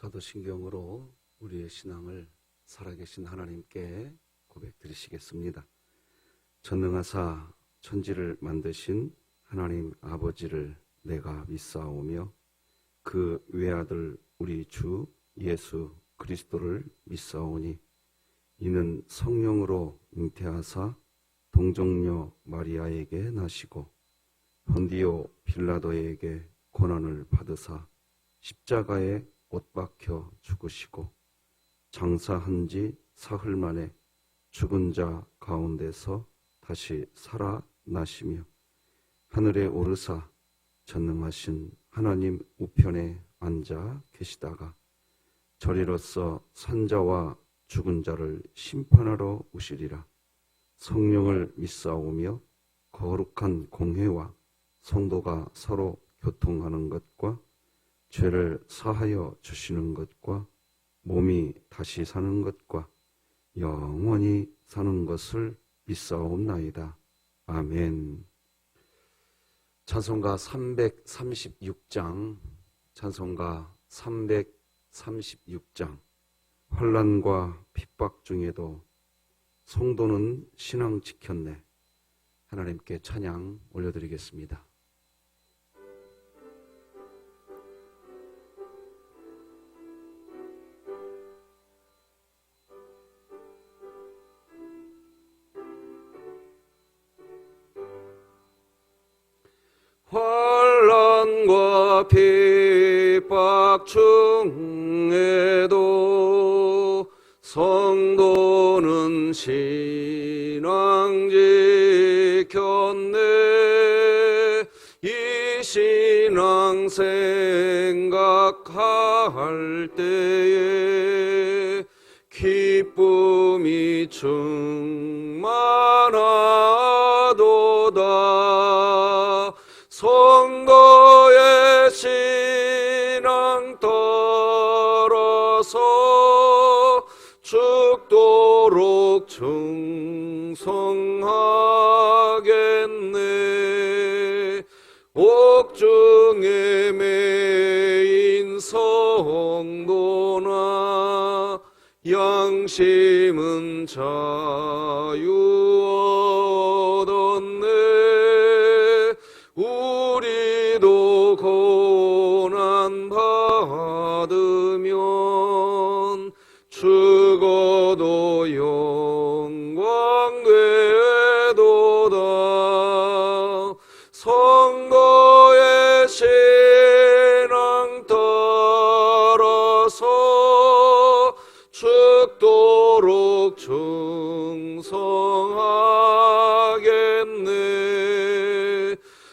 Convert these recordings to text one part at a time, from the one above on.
사도신경으로 우리의 신앙을 살아계신 하나님께 고백드리시겠습니다. 전능하사 천지를 만드신 하나님 아버지를 내가 믿사오며 그 외아들 우리 주 예수 그리스도를 믿사오니 이는 성령으로 잉태하사 동정녀 마리아에게 나시고 본디오 빌라도에게 고난을 받으사 십자가에 못 박혀 죽으시고 장사한 지 사흘 만에 죽은 자 가운데서 다시 살아나시며 하늘에 오르사 전능하신 하나님 우편에 앉아 계시다가 저리로서 산자와 죽은 자를 심판하러 오시리라. 성령을 믿사오며 거룩한 공회와 성도가 서로 교통하는 것과 죄를 사하여 주시는 것과 몸이 다시 사는 것과 영원히 사는 것을 믿사옵나이다. 아멘. 찬송가 336장, 찬송가 336장. 환난과 핍박 중에도 성도는 신앙 지켰네. 하나님께 찬양 올려드리겠습니다. 환난과 핍박 중에도 성도는 신앙 지켰네. 이 신앙 생각할 때에 기쁨이 충만하도다. 성도의 신앙 따라서 죽도록 충성하겠네. 옥중에 매인 성도나 양심은 자유 얻었네. 우리도 고난 받으면 죽어도 영광 되도다. 성도의 신앙 따라서 죽도록 충성하겠네.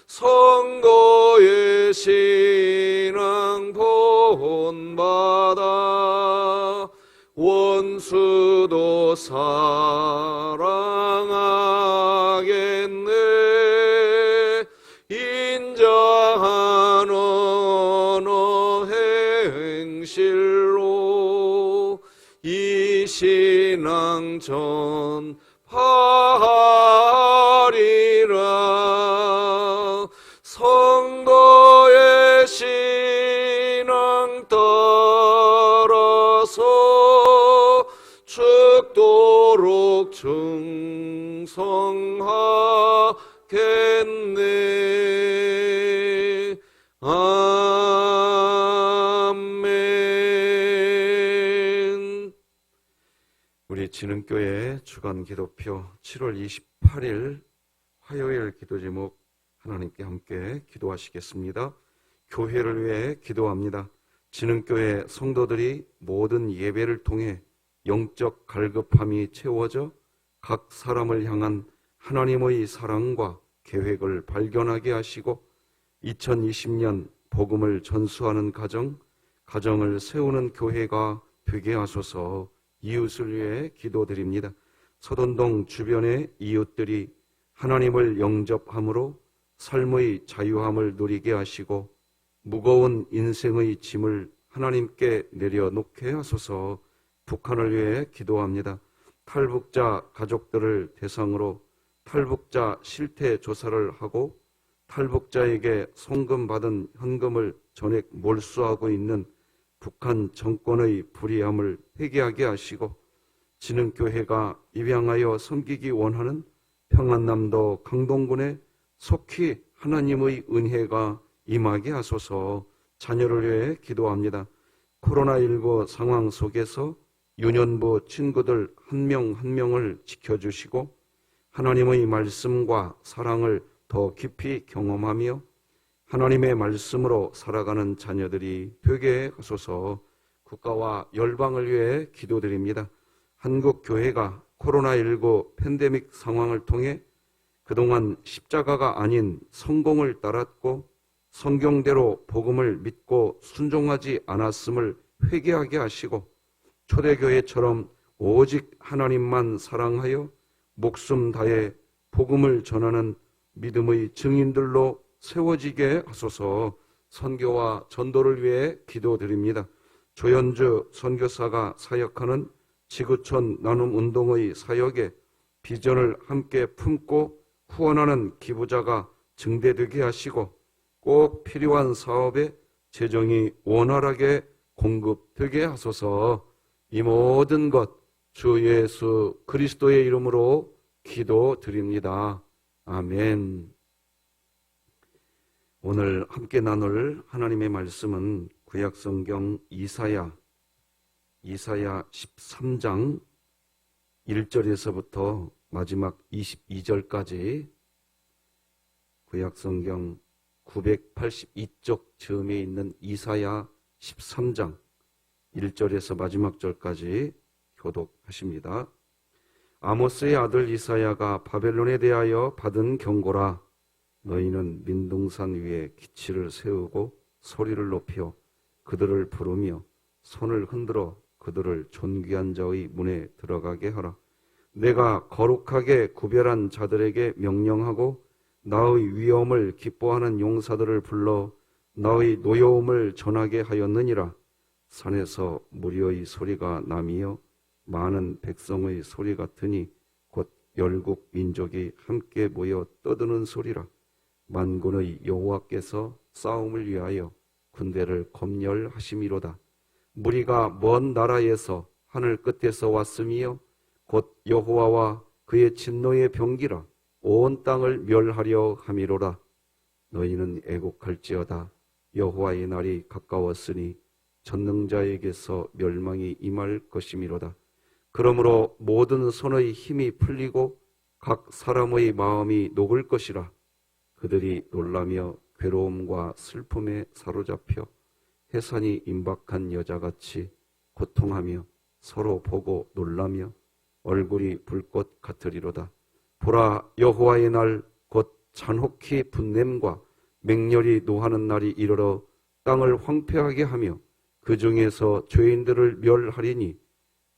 성도의 신앙 본받아 원수도 사랑하겠네. 인자한 언어 행실로 이 신앙 전파하리라. 성도의 신앙 따라서 죽도록 충성하겠네. 아멘. 우리 진흥교회 주간 기도표 7월 28일 화요일 기도 제목 하나님께 함께 기도하시겠습니다. 교회를 위해 기도합니다. 진흥교회 성도들이 모든 예배를 통해 영적 갈급함이 채워져 각 사람을 향한 하나님의 사랑과 계획을 발견하게 하시고 2020년 복음을 전수하는 가정을 세우는 교회가 되게 하소서. 이웃을 위해 기도드립니다. 서돈동 주변의 이웃들이 하나님을 영접함으로 삶의 자유함을 누리게 하시고 무거운 인생의 짐을 하나님께 내려놓게 하소서. 북한을 위해 기도합니다. 탈북자 가족들을 대상으로 탈북자 실태 조사를 하고 탈북자에게 송금받은 현금을 전액 몰수하고 있는 북한 정권의 불의함을 회개하게 하시고 진흥교회가 입양하여 섬기기 원하는 평안남도 강동군에 속히 하나님의 은혜가 임하게 하소서. 자녀를 위해 기도합니다. 코로나19 상황 속에서 유년부 친구들 한 명 한 명을 지켜주시고 하나님의 말씀과 사랑을 더 깊이 경험하며 하나님의 말씀으로 살아가는 자녀들이 되게 하소서. 국가와 열방을 위해 기도드립니다. 한국 교회가 코로나19 팬데믹 상황을 통해 그동안 십자가가 아닌 성공을 따랐고 성경대로 복음을 믿고 순종하지 않았음을 회개하게 하시고 초대교회처럼 오직 하나님만 사랑하여 목숨 다해 복음을 전하는 믿음의 증인들로 세워지게 하소서. 선교와 전도를 위해 기도드립니다. 조연주 선교사가 사역하는 지구촌 나눔운동의 사역에 비전을 함께 품고 후원하는 기부자가 증대되게 하시고 꼭 필요한 사업에 재정이 원활하게 공급되게 하소서. 이 모든 것 주 예수 그리스도의 이름으로 기도드립니다. 아멘. 오늘 함께 나눌 하나님의 말씀은 구약성경 이사야 13장 1절에서부터 마지막 22절까지 구약성경 982쪽 즈음에 있는 이사야 13장 1절에서 마지막 절까지 교독하십니다. 아모스의 아들 이사야가 바벨론에 대하여 받은 경고라. 너희는 민둥산 위에 기치를 세우고 소리를 높여 그들을 부르며 손을 흔들어 그들을 존귀한 자의 문에 들어가게 하라. 내가 거룩하게 구별한 자들에게 명령하고 나의 위엄을 기뻐하는 용사들을 불러 나의 노여움을 전하게 하였느니라. 산에서 무리의 소리가 나며 많은 백성의 소리 같으니 곧 열국 민족이 함께 모여 떠드는 소리라. 만군의 여호와께서 싸움을 위하여 군대를 검열하심이로다. 무리가 먼 나라에서 하늘 끝에서 왔으며 곧 여호와와 그의 진노의 병기라. 온 땅을 멸하려 함이로라. 너희는 애곡할지어다. 여호와의 날이 가까웠으니 전능자에게서 멸망이 임할 것이미로다. 그러므로 모든 손의 힘이 풀리고 각 사람의 마음이 녹을 것이라. 그들이 놀라며 괴로움과 슬픔에 사로잡혀 해산이 임박한 여자같이 고통하며 서로 보고 놀라며 얼굴이 불꽃 같으리로다. 보라, 여호와의 날 곧 잔혹히 분냄과 맹렬히 노하는 날이 이르러 땅을 황폐하게 하며 그 중에서 죄인들을 멸하리니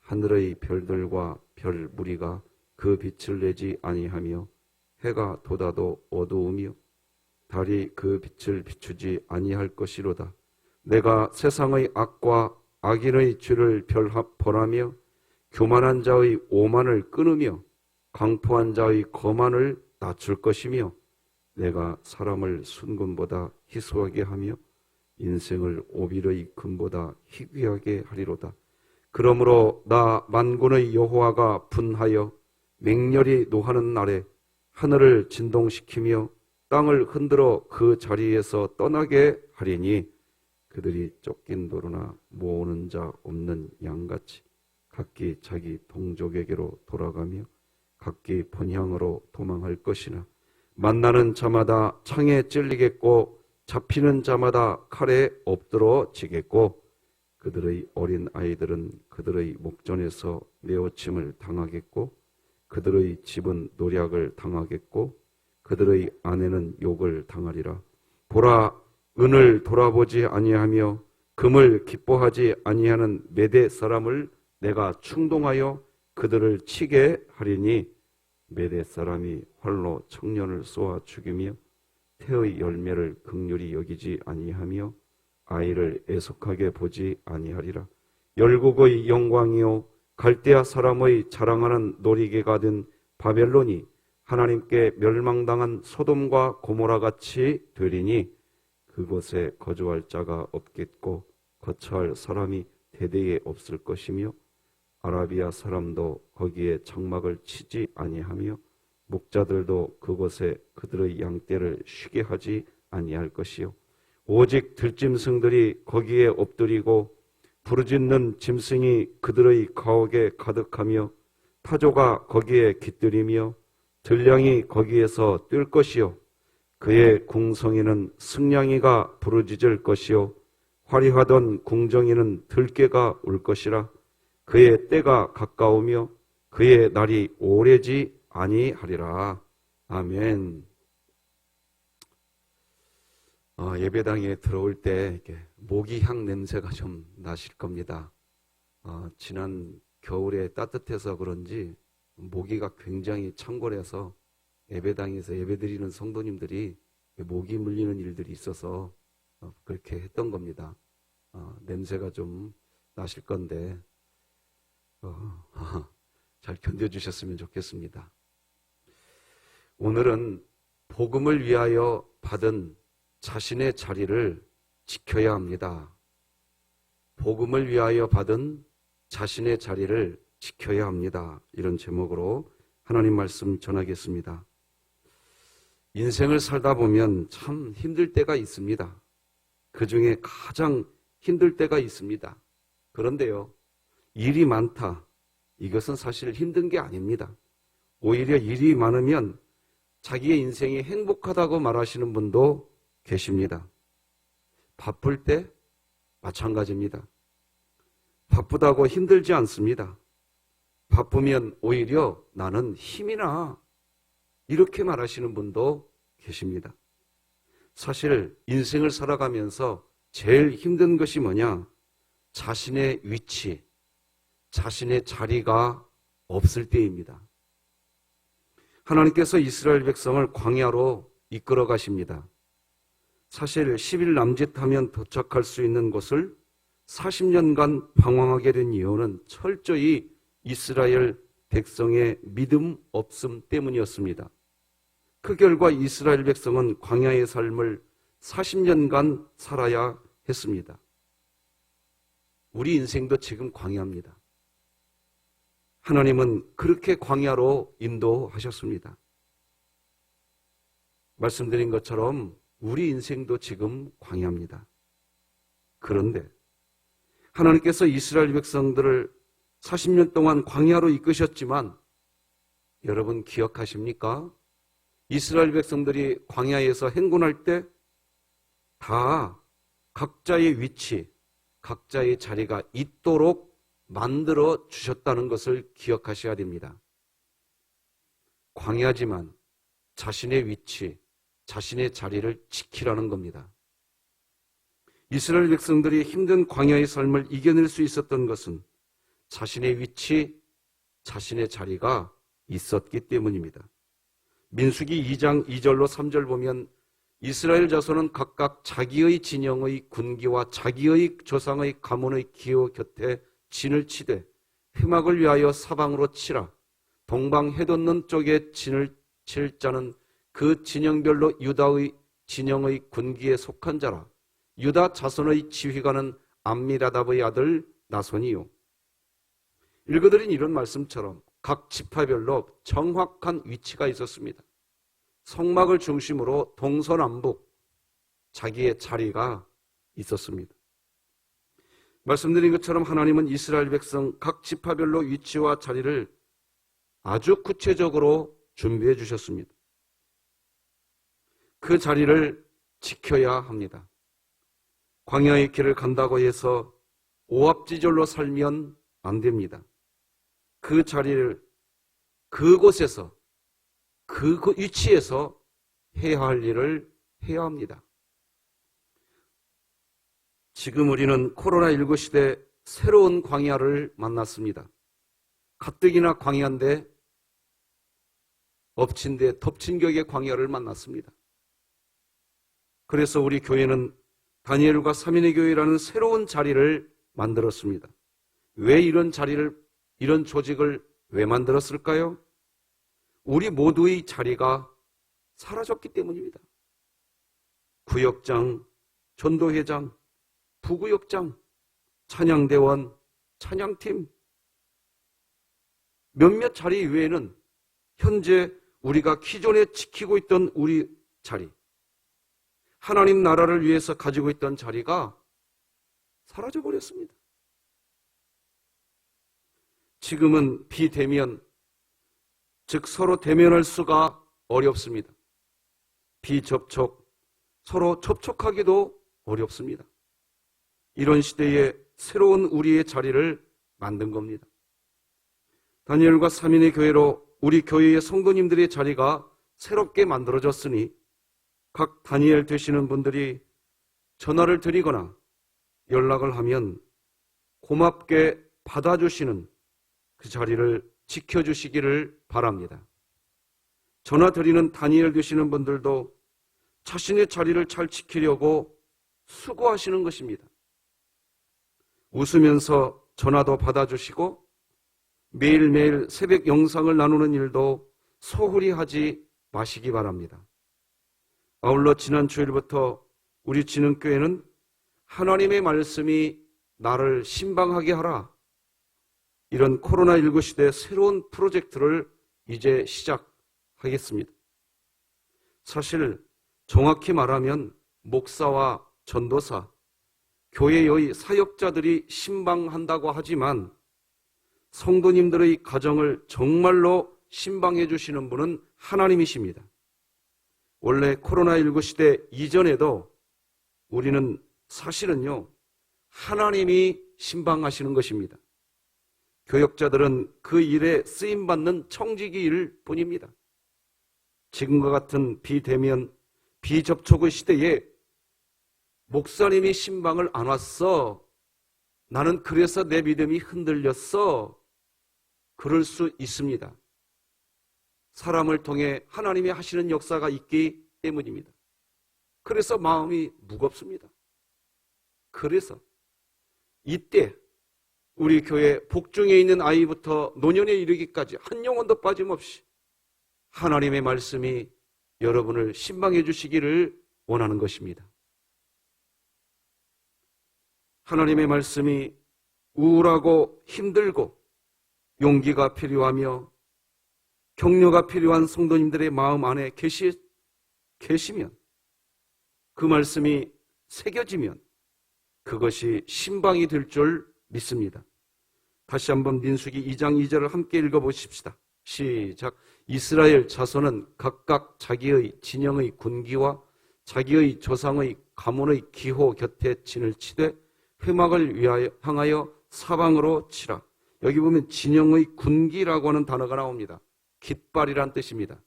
하늘의 별들과 별 무리가 그 빛을 내지 아니하며 해가 돋아도 어두우며 달이 그 빛을 비추지 아니할 것이로다. 내가 세상의 악과 악인의 죄를 벌하며 교만한 자의 오만을 끊으며 강포한 자의 거만을 낮출 것이며 내가 사람을 순금보다 희소하게 하며 인생을 오빌의 금보다 희귀하게 하리로다. 그러므로 나 만군의 여호와가 분하여 맹렬히 노하는 날에 하늘을 진동시키며 땅을 흔들어 그 자리에서 떠나게 하리니 그들이 쫓긴 도로나 모으는 자 없는 양같이 각기 자기 동족에게로 돌아가며 각기 본향으로 도망할 것이나 만나는 자마다 창에 찔리겠고 잡히는 자마다 칼에 엎드러지겠고 그들의 어린 아이들은 그들의 목전에서 내어침을 당하겠고 그들의 집은 노략을 당하겠고 그들의 아내는 욕을 당하리라. 보라, 은을 돌아보지 아니하며 금을 기뻐하지 아니하는 메대 사람을 내가 충동하여 그들을 치게 하리니 메대 사람이 활로 청년을 쏘아 죽이며 태의 열매를 긍휼히 여기지 아니하며 아이를 애석하게 보지 아니하리라. 열국의 영광이요 갈대아 사람의 자랑하는 놀이개가 된 바벨론이 하나님께 멸망당한 소돔과 고모라 같이 되리니 그곳에 거주할 자가 없겠고 거처할 사람이 대대에 없을 것이며 아라비아 사람도 거기에 장막을 치지 아니하며 목자들도 그곳에 그들의 양떼를 쉬게 하지 아니할 것이요 오직 들짐승들이 거기에 엎드리고 부르짖는 짐승이 그들의 가옥에 가득하며 타조가 거기에 깃들이며 들량이 거기에서 뛸 것이요 그의 궁성에는 승냥이가 부르짖을 것이요 화려하던 궁정에는 들깨가 울 것이라 그의 때가 가까우며 그의 날이 오래지 아니하리라. 아멘. 예배당에 들어올 때 이렇게 모기향 냄새가 좀 나실 겁니다. 지난 겨울에 따뜻해서 그런지 모기가 굉장히 창궐해서 예배당에서 예배드리는 성도님들이 모기 물리는 일들이 있어서 그렇게 했던 겁니다. 냄새가 좀 나실 건데 잘 견뎌주셨으면 좋겠습니다. 오늘은 복음을 위하여 받은 자신의 자리를 지켜야 합니다. 복음을 위하여 받은 자신의 자리를 지켜야 합니다. 이런 제목으로 하나님 말씀 전하겠습니다. 인생을 살다 보면 참 힘들 때가 있습니다. 그 중에 가장 힘들 때가 있습니다. 그런데요, 일이 많다. 이것은 사실 힘든 게 아닙니다. 오히려 일이 많으면 자기의 인생이 행복하다고 말하시는 분도 계십니다. 바쁠 때 마찬가지입니다. 바쁘다고 힘들지 않습니다. 바쁘면 오히려 나는 힘이 나. 이렇게 말하시는 분도 계십니다. 사실 인생을 살아가면서 제일 힘든 것이 뭐냐? 자신의 위치, 자신의 자리가 없을 때입니다. 하나님께서 이스라엘 백성을 광야로 이끌어 가십니다. 사실 10일 남짓하면 도착할 수 있는 곳을 40년간 방황하게 된 이유는 철저히 이스라엘 백성의 믿음 없음 때문이었습니다. 그 결과 이스라엘 백성은 광야의 삶을 40년간 살아야 했습니다. 우리 인생도 지금 광야입니다. 하나님은 그렇게 광야로 인도하셨습니다. 말씀드린 것처럼 우리 인생도 지금 광야입니다. 그런데 하나님께서 이스라엘 백성들을 40년 동안 광야로 이끄셨지만 여러분 기억하십니까? 이스라엘 백성들이 광야에서 행군할 때 다 각자의 위치, 각자의 자리가 있도록 만들어 주셨다는 것을 기억하셔야 됩니다. 광야지만 자신의 위치, 자신의 자리를 지키라는 겁니다. 이스라엘 백성들이 힘든 광야의 삶을 이겨낼 수 있었던 것은 자신의 위치, 자신의 자리가 있었기 때문입니다. 민수기 2장 2절로 3절 보면 이스라엘 자손은 각각 자기의 진영의 군기와 자기의 조상의 가문의 기호 곁에 진을 치되 회막을 위하여 사방으로 치라. 동방 해돋는 쪽에 진을 칠 자는 그 진영별로 유다의 진영의 군기에 속한 자라. 유다 자손의 지휘관은 암미라답의 아들 나손이요. 읽어드린 이런 말씀처럼 각 지파별로 정확한 위치가 있었습니다. 성막을 중심으로 동서남북 자기의 자리가 있었습니다. 말씀드린 것처럼 하나님은 이스라엘 백성 각 지파별로 위치와 자리를 아주 구체적으로 준비해 주셨습니다. 그 자리를 지켜야 합니다. 광야의 길을 간다고 해서 오합지졸로 살면 안 됩니다. 그 자리를 그곳에서 그 위치에서 해야 할 일을 해야 합니다. 지금 우리는 코로나19 시대 새로운 광야를 만났습니다. 가뜩이나 광야인데 엎친 데 덮친 격의 광야를 만났습니다. 그래서 우리 교회는 다니엘과 3인의 교회라는 새로운 자리를 만들었습니다. 왜 이런 자리를, 이런 조직을 왜 만들었을까요? 우리 모두의 자리가 사라졌기 때문입니다. 구역장, 전도회장, 부구역장 찬양대원, 찬양팀, 몇몇 자리 외에는 현재 우리가 기존에 지키고 있던 우리 자리, 하나님 나라를 위해서 가지고 있던 자리가 사라져버렸습니다. 지금은 비대면, 즉 서로 대면할 수가 어렵습니다. 비접촉, 서로 접촉하기도 어렵습니다. 이런 시대에 새로운 우리의 자리를 만든 겁니다. 다니엘과 3인의 교회로 우리 교회의 성도님들의 자리가 새롭게 만들어졌으니 각 다니엘 되시는 분들이 전화를 드리거나 연락을 하면 고맙게 받아주시는 그 자리를 지켜주시기를 바랍니다. 전화 드리는 다니엘 되시는 분들도 자신의 자리를 잘 지키려고 수고하시는 것입니다. 웃으면서 전화도 받아주시고 매일매일 새벽 영상을 나누는 일도 소홀히 하지 마시기 바랍니다. 아울러 지난 주일부터 우리 진흥교회는 하나님의 말씀이 나를 신방하게 하라, 이런 코로나19 시대의 새로운 프로젝트를 이제 시작하겠습니다. 사실 정확히 말하면 목사와 전도사, 교회의 사역자들이 신방한다고 하지만 성도님들의 가정을 정말로 신방해 주시는 분은 하나님이십니다. 원래 코로나19 시대 이전에도 우리는 사실은요, 하나님이 신방하시는 것입니다. 교역자들은 그 일에 쓰임받는 청지기일 뿐입니다. 지금과 같은 비대면, 비접촉의 시대에 목사님이 신방을 안 왔어, 나는 그래서 내 믿음이 흔들렸어, 그럴 수 있습니다. 사람을 통해 하나님이 하시는 역사가 있기 때문입니다. 그래서 마음이 무겁습니다. 그래서 이때 우리 교회 복중에 있는 아이부터 노년에 이르기까지 한 영혼도 빠짐없이 하나님의 말씀이 여러분을 신방해 주시기를 원하는 것입니다. 하나님의 말씀이 우울하고 힘들고 용기가 필요하며 격려가 필요한 성도님들의 마음 안에 계시면, 그 말씀이 새겨지면 그것이 신방이 될 줄 믿습니다. 다시 한번 민수기 2장 2절을 함께 읽어보십시다. 시작. 이스라엘 자손은 각각 자기의 진영의 군기와 자기의 조상의 가문의 기호 곁에 진을 치되 회막을 향하여 사방으로 치라. 여기 보면 진영의 군기라고 하는 단어가 나옵니다. 깃발이란 뜻입니다.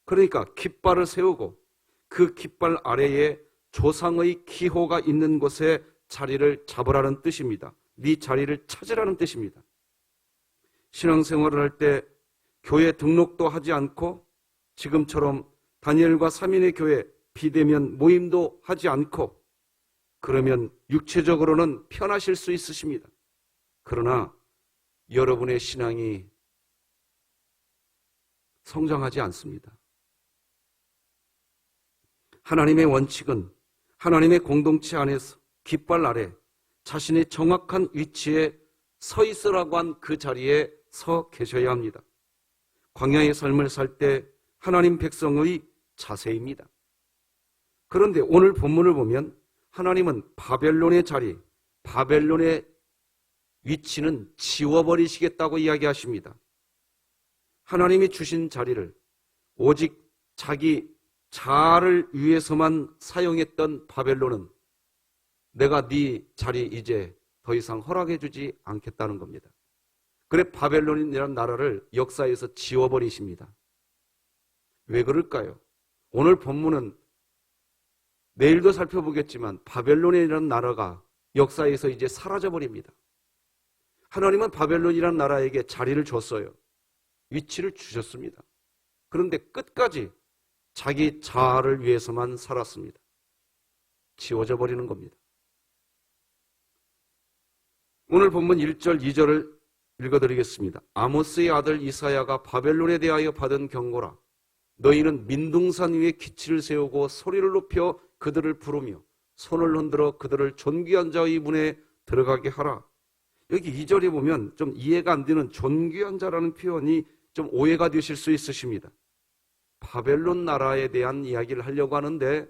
그러니까 깃발을 세우고 그 깃발 아래에 조상의 기호가 있는 곳에 자리를 잡으라는 뜻입니다. 네 자리를 찾으라는 뜻입니다. 신앙생활을 할 때 교회 등록도 하지 않고 지금처럼 다니엘과 3인의 교회 비대면 모임도 하지 않고 그러면 육체적으로는 편하실 수 있으십니다. 그러나 여러분의 신앙이 성장하지 않습니다. 하나님의 원칙은 하나님의 공동체 안에서 깃발 아래 자신의 정확한 위치에 서 있으라고 한 그 자리에 서 계셔야 합니다. 광야의 삶을 살 때 하나님 백성의 자세입니다. 그런데 오늘 본문을 보면 하나님은 바벨론의 자리, 바벨론의 위치는 지워버리시겠다고 이야기하십니다. 하나님이 주신 자리를 오직 자기 자아를 위해서만 사용했던 바벨론은 내가 네 자리 이제 더 이상 허락해 주지 않겠다는 겁니다. 그래 바벨론이라는 나라를 역사에서 지워버리십니다. 왜 그럴까요? 오늘 본문은 내일도 살펴보겠지만 바벨론이라는 나라가 역사에서 이제 사라져버립니다. 하나님은 바벨론이라는 나라에게 자리를 줬어요. 위치를 주셨습니다. 그런데 끝까지 자기 자아를 위해서만 살았습니다. 지워져 버리는 겁니다. 오늘 본문 1절, 2절을 읽어드리겠습니다. 아모스의 아들 이사야가 바벨론에 대하여 받은 경고라. 너희는 민둥산 위에 기치를 세우고 소리를 높여 그들을 부르며 손을 흔들어 그들을 존귀한 자의 문에 들어가게 하라. 여기 2절에 보면 좀 이해가 안 되는 존귀한 자라는 표현이 좀 오해가 되실 수 있으십니다. 바벨론 나라에 대한 이야기를 하려고 하는데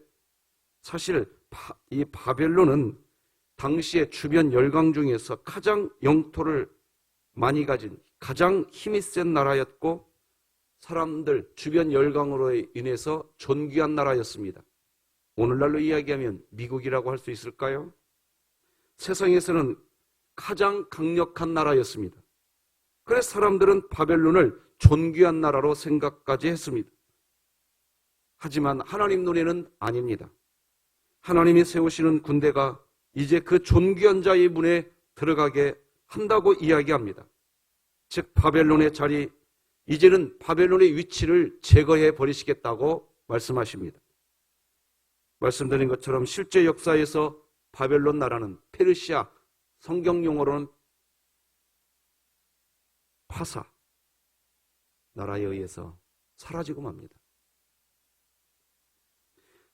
사실 이 바벨론은 당시의 주변 열강 중에서 가장 영토를 많이 가진 가장 힘이 센 나라였고 사람들 주변 열강으로 인해서 존귀한 나라였습니다. 오늘날로 이야기하면 미국이라고 할 수 있을까요? 세상에서는 가장 강력한 나라였습니다. 그래서 사람들은 바벨론을 존귀한 나라로 생각까지 했습니다. 하지만 하나님 눈에는 아닙니다. 하나님이 세우시는 군대가 이제 그 존귀한 자의 문에 들어가게 한다고 이야기합니다. 즉 바벨론의 자리, 이제는 바벨론의 위치를 제거해 버리시겠다고 말씀하십니다. 말씀드린 것처럼 실제 역사에서 바벨론 나라는 페르시아, 성경 용어로는 파사 나라에 의해서 사라지고 맙니다.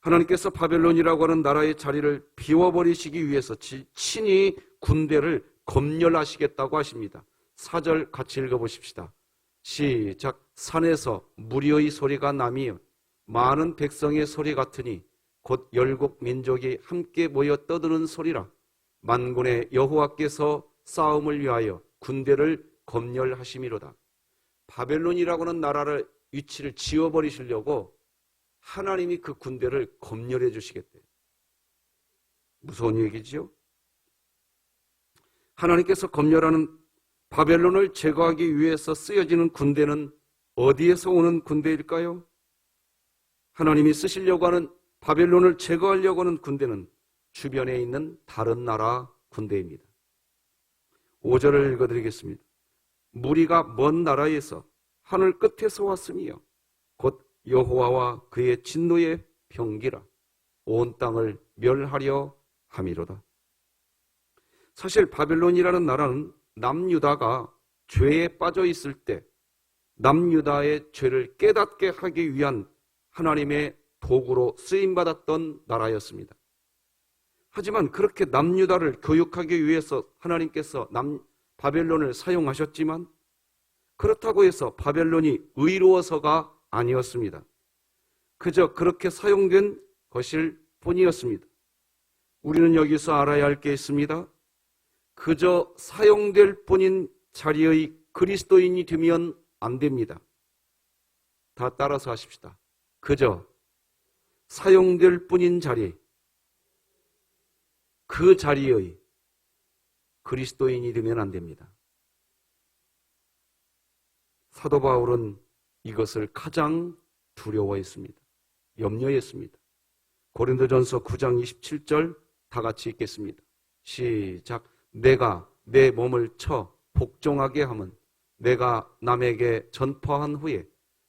하나님께서 바벨론이라고 하는 나라의 자리를 비워버리시기 위해서 친히 군대를 검열하시겠다고 하십니다. 4절 같이 읽어보십시다. 시작. 산에서 무리의 소리가 나며 많은 백성의 소리 같으니 곧 열국 민족이 함께 모여 떠드는 소리라. 만군의 여호와께서 싸움을 위하여 군대를 검열하심이로다. 바벨론이라고 하는 나라를 위치를 지워버리시려고 하나님이 그 군대를 검열해 주시겠대요. 무서운 얘기지요? 하나님께서 검열하는 바벨론을 제거하기 위해서 쓰여지는 군대는 어디에서 오는 군대일까요? 하나님이 쓰시려고 하는 바벨론을 제거하려고 하는 군대는 주변에 있는 다른 나라 군대입니다. 5절을 읽어드리겠습니다. 무리가 먼 나라에서 하늘 끝에서 왔으며 곧 여호와와 그의 진노의 병기라. 온 땅을 멸하려 함이로다. 사실 바벨론이라는 나라는 남유다가 죄에 빠져 있을 때 남유다의 죄를 깨닫게 하기 위한 하나님의 도구로 쓰임받았던 나라였습니다. 하지만 그렇게 남유다를 교육하기 위해서 하나님께서 바벨론을 사용하셨지만 그렇다고 해서 바벨론이 의로워서가 아니었습니다. 그저 그렇게 사용된 것일 뿐이었습니다. 우리는 여기서 알아야 할 게 있습니다. 그저 사용될 뿐인 자리의 그리스도인이 되면 안 됩니다. 다 따라서 하십시다. 그저 사용될 뿐인 자리, 그 자리의 그리스도인이 되면 안 됩니다. 사도 바울은 이것을 가장 두려워했습니다. 염려했습니다. 고린도전서 9장 27절 다 같이 읽겠습니다. 시작. 내가 내 몸을 쳐 복종하게 함은 내가 남에게 전파한 후에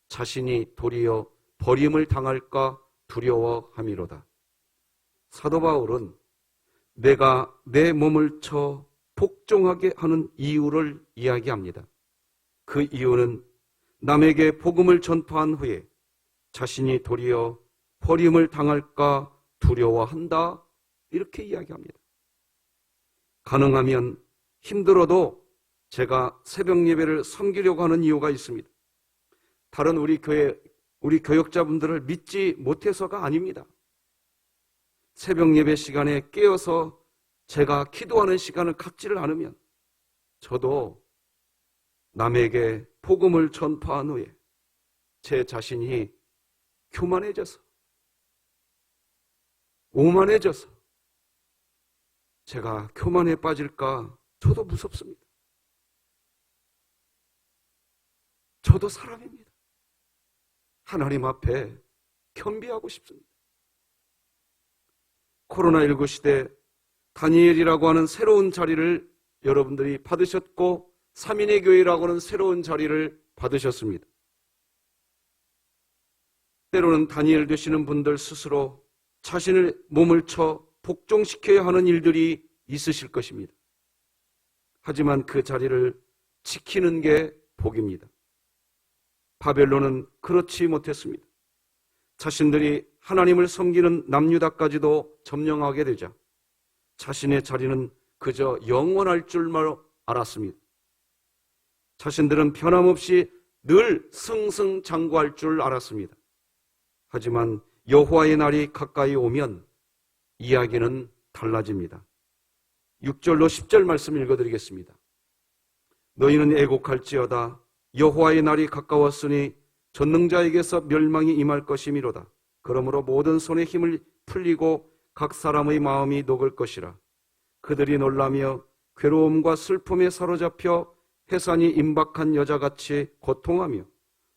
자신이 도리어 버림을 당할까 두려워함이로다. 사도 바울은 내가 내 몸을 쳐 복종하게 하는 이유를 이야기합니다. 그 이유는 남에게 복음을 전파한 후에 자신이 도리어 버림을 당할까 두려워한다. 이렇게 이야기합니다. 가능하면 힘들어도 제가 새벽 예배를 섬기려고 하는 이유가 있습니다. 다른 우리 교역자분들을 믿지 못해서가 아닙니다. 새벽 예배 시간에 깨어서 제가 기도하는 시간을 갖지를 않으면 저도 남에게 복음을 전파한 후에 제 자신이 교만해져서 오만해져서 제가 교만에 빠질까 저도 무섭습니다. 저도 사람입니다. 하나님 앞에 겸비하고 싶습니다. 코로나19 시대 다니엘이라고 하는 새로운 자리를 여러분들이 받으셨고 3인의 교회라고 하는 새로운 자리를 받으셨습니다. 때로는 다니엘 되시는 분들 스스로 자신의 몸을 쳐 복종시켜야 하는 일들이 있으실 것입니다. 하지만 그 자리를 지키는 게 복입니다. 바벨론은 그렇지 못했습니다. 자신들이 하나님을 섬기는 남유다까지도 점령하게 되자 자신의 자리는 그저 영원할 줄만 알았습니다. 자신들은 변함없이 늘 승승장구할 줄 알았습니다. 하지만 여호와의 날이 가까이 오면 이야기는 달라집니다. 6절로 10절 말씀 읽어드리겠습니다. 너희는 애곡할지어다. 여호와의 날이 가까웠으니 전능자에게서 멸망이 임할 것이미로다. 그러므로 모든 손의 힘을 풀리고 각 사람의 마음이 녹을 것이라. 그들이 놀라며 괴로움과 슬픔에 사로잡혀 해산이 임박한 여자같이 고통하며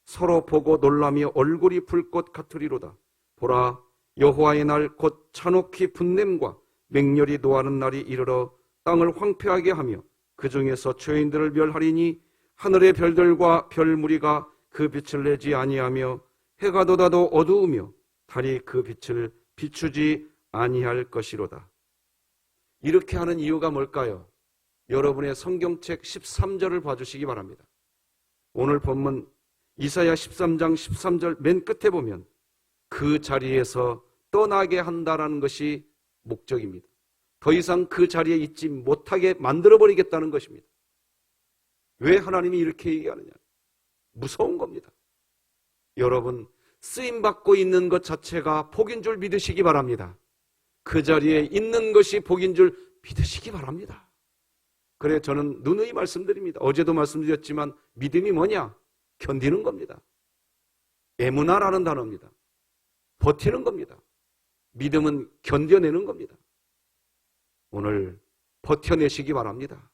서로 보고 놀라며 얼굴이 불꽃 같으리로다. 보라, 여호와의 날 곧 찬옥히 분냄과 맹렬히 노하는 날이 이르러 땅을 황폐하게 하며 그 중에서 죄인들을 멸하리니 하늘의 별들과 별무리가 그 빛을 내지 아니하며 해가 돋아도 어두우며 달이 그 빛을 비추지 아니할 것이로다. 이렇게 하는 이유가 뭘까요? 여러분의 성경책 13절을 봐주시기 바랍니다. 오늘 본문 이사야 13장 13절 맨 끝에 보면 그 자리에서 떠나게 한다라는 것이 목적입니다. 더 이상 그 자리에 있지 못하게 만들어버리겠다는 것입니다. 왜 하나님이 이렇게 얘기하느냐? 무서운 겁니다. 여러분, 쓰임받고 있는 것 자체가 복인 줄 믿으시기 바랍니다. 그 자리에 있는 것이 복인 줄 믿으시기 바랍니다. 그래, 저는 누누이 말씀드립니다. 어제도 말씀드렸지만 믿음이 뭐냐? 견디는 겁니다. 에무나라는 단어입니다. 버티는 겁니다. 믿음은 견뎌내는 겁니다. 오늘 버텨내시기 바랍니다.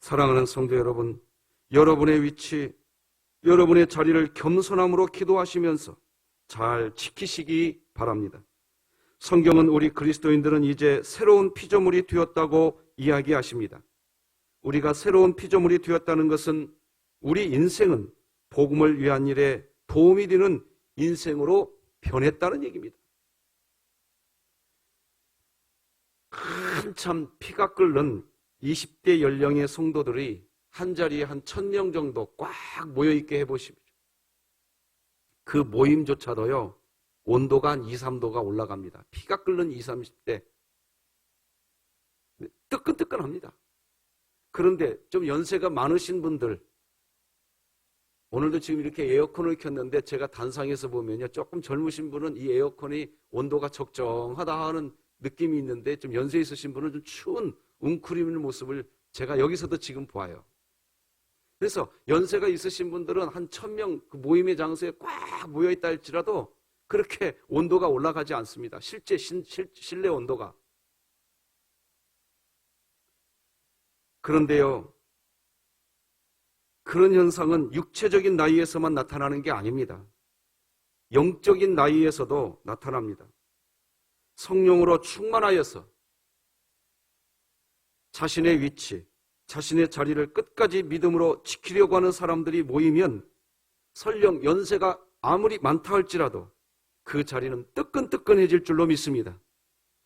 사랑하는 성도 여러분, 여러분의 위치, 여러분의 자리를 겸손함으로 기도하시면서 잘 지키시기 바랍니다. 성경은 우리 그리스도인들은 이제 새로운 피조물이 되었다고 이야기하십니다. 우리가 새로운 피조물이 되었다는 것은 우리 인생은 복음을 위한 일에 도움이 되는 인생으로 변했다는 얘기입니다. 한참 피가 끓는 20대 연령의 성도들이 한자리에 한 1000명 정도 꽉 모여있게 해보십시오. 그 모임조차도요, 온도가 한 2, 3도가 올라갑니다. 피가 끓는 20, 30대. 뜨끈뜨끈합니다. 그런데 좀 연세가 많으신 분들, 오늘도 지금 이렇게 에어컨을 켰는데 제가 단상에서 보면요, 조금 젊으신 분은 이 에어컨이 온도가 적정하다 하는 느낌이 있는데 좀 연세 있으신 분은 좀 추운 웅크리는 모습을 제가 여기서도 지금 보아요. 그래서 연세가 있으신 분들은 한 1000명 그 모임의 장소에 꽉 모여있다 할지라도 그렇게 온도가 올라가지 않습니다. 실제 실내 온도가. 그런데요, 그런 현상은 육체적인 나이에서만 나타나는 게 아닙니다. 영적인 나이에서도 나타납니다. 성령으로 충만하여서 자신의 위치, 자신의 자리를 끝까지 믿음으로 지키려고 하는 사람들이 모이면 설령 연세가 아무리 많다 할지라도 그 자리는 뜨끈뜨끈해질 줄로 믿습니다.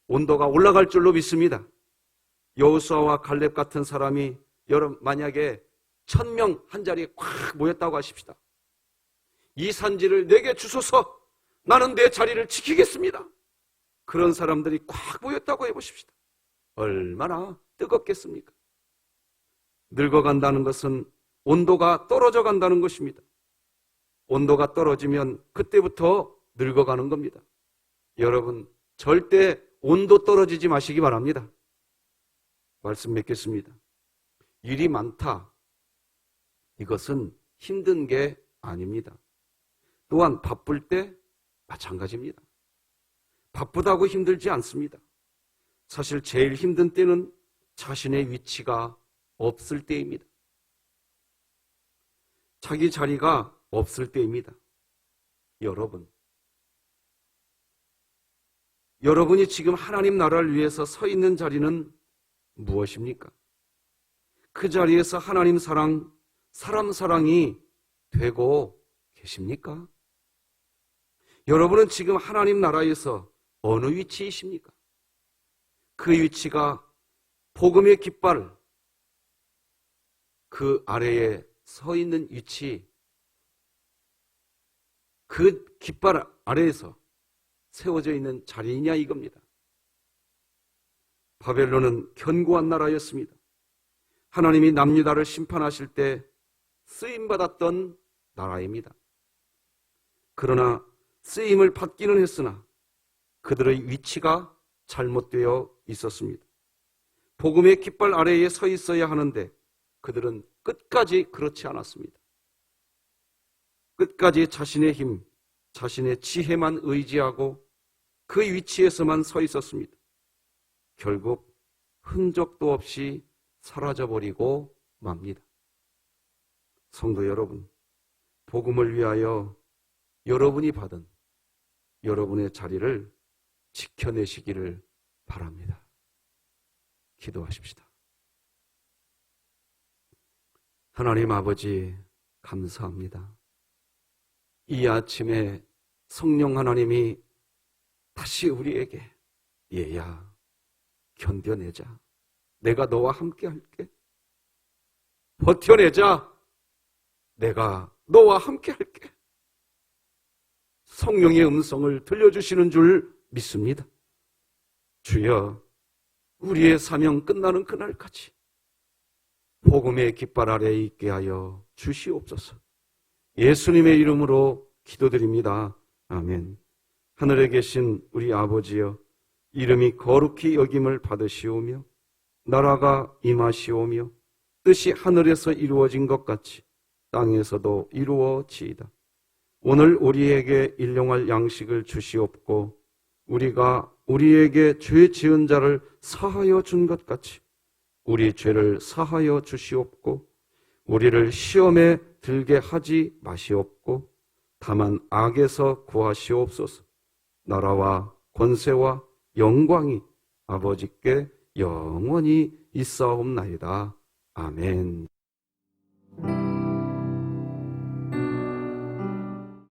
온도가 올라갈 줄로 믿습니다. 여호수아와 갈렙 같은 사람이 여러분 만약에 1000명 한 자리에 꽉 모였다고 하십시다. 이 산지를 내게 주소서, 나는 내 자리를 지키겠습니다. 그런 사람들이 꽉 모였다고 해보십시다. 얼마나 뜨겁겠습니까? 늙어간다는 것은 온도가 떨어져 간다는 것입니다. 온도가 떨어지면 그때부터 늙어가는 겁니다. 여러분, 절대 온도 떨어지지 마시기 바랍니다. 말씀 맺겠습니다. 일이 많다, 이것은 힘든 게 아닙니다. 또한 바쁠 때 마찬가지입니다. 바쁘다고 힘들지 않습니다. 사실 제일 힘든 때는 자신의 위치가 없을 때입니다. 자기 자리가 없을 때입니다. 여러분이 지금 하나님 나라를 위해서 서 있는 자리는 무엇입니까? 그 자리에서 하나님 사랑, 사람 사랑이 되고 계십니까? 여러분은 지금 하나님 나라에서 어느 위치이십니까? 그 위치가 복음의 깃발, 그 아래에 서 있는 위치, 그 깃발 아래에서 세워져 있는 자리이냐 이겁니다. 바벨론은 견고한 나라였습니다. 하나님이 남유다를 심판하실 때 쓰임받았던 나라입니다. 그러나 쓰임을 받기는 했으나 그들의 위치가 잘못되어 있었습니다. 복음의 깃발 아래에 서 있어야 하는데 그들은 끝까지 그렇지 않았습니다. 끝까지 자신의 힘, 자신의 지혜만 의지하고 그 위치에서만 서 있었습니다. 결국 흔적도 없이 사라져버리고 맙니다. 성도 여러분, 복음을 위하여 여러분이 받은 여러분의 자리를 지켜내시기를 바랍니다. 기도하십시다. 하나님 아버지, 감사합니다. 이 아침에 성령 하나님이 다시 우리에게 얘야, 견뎌내자. 내가 너와 함께 할게. 버텨내자. 내가 너와 함께 할게. 성령의 음성을 들려주시는 줄 믿습니다. 주여, 우리의 사명 끝나는 그날까지 복음의 깃발 아래에 있게 하여 주시옵소서. 예수님의 이름으로 기도드립니다. 아멘. 하늘에 계신 우리 아버지여, 이름이 거룩히 여김을 받으시오며 나라가 임하시오며 뜻이 하늘에서 이루어진 것 같이 땅에서도 이루어지이다. 오늘 우리에게 일용할 양식을 주시옵고 우리가 우리에게 죄 지은 자를 사하여 준 것 같이 우리 죄를 사하여 주시옵고 우리를 시험에 들게 하지 마시옵고 다만 악에서 구하시옵소서. 나라와 권세와 영광이 아버지께 영원히 있사옵나이다. 아멘.